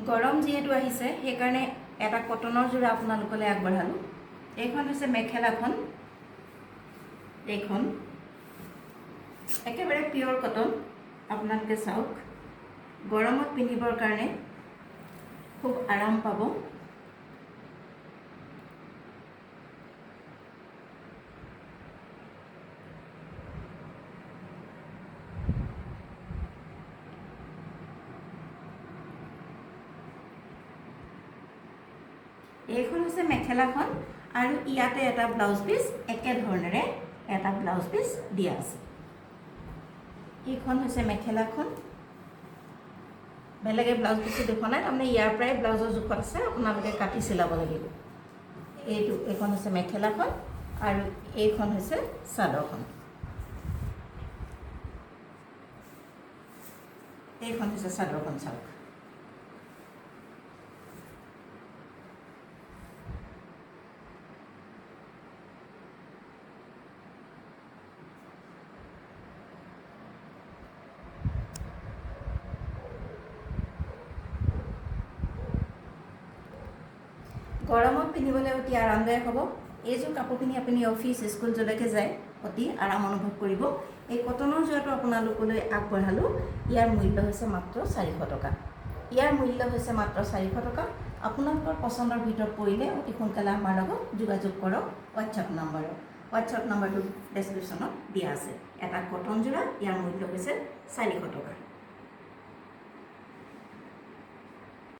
গৰম যিহেতু আহিছে সেইকাৰণে এটা কটনৰ যোৰা আপোনালোকলৈ আগবঢ়ালোঁ। এইখন হৈছে মেখেলাখন। এইখন একেবাৰে পিয়ৰ কটন। আপোনালোকে চাওক, গৰমত পিন্ধিবৰ কাৰণে খুব আৰাম পাব। এইখন হৈছে মেখেলাখন আৰু ইয়াতে এটা ব্লাউজ পিচ একেধৰণেৰে এটা ব্লাউজ পিচ দিয়া আছে। এইখন হৈছে মেখেলাখন। বেলেগে ব্লাউজ পিচটো দেখুৱা নাই, তাৰমানে ইয়াৰ পৰাই ব্লাউজৰ জোখত আছে, আপোনালোকে কাটি চিলাব লাগিব। এইখন হৈছে মেখেলাখন আৰু এইখন হৈছে চাদৰখন। এইখন হৈছে চাদৰখন চাওক। গৰমত পিন্ধিবলৈ অতি আৰামদায়ক হ'ব। এইযোৰ কাপোৰ পিন্ধি আপুনি অফিচ স্কুল যলৈকে যায় অতি আৰাম অনুভৱ কৰিব। এই কটনৰ যোৰাটো আপোনালোকলৈ আগবঢ়ালোঁ। ইয়াৰ মূল্য হৈছে মাত্ৰ 400 টকা। ইয়াৰ মূল্য হৈছে মাত্ৰ 400 টকা। আপোনালোকৰ পচন্দৰ ভিতৰত পৰিলে অতি সোনকালে আমাৰ লগত যোগাযোগ কৰক হোৱাটছআপ নম্বৰত। হোৱাটছআপ নম্বৰটো ডেছক্ৰিপশ্যনত দিয়া আছে। এটা কটন যোৰা, ইয়াৰ মূল্য হৈছে 400 টকা।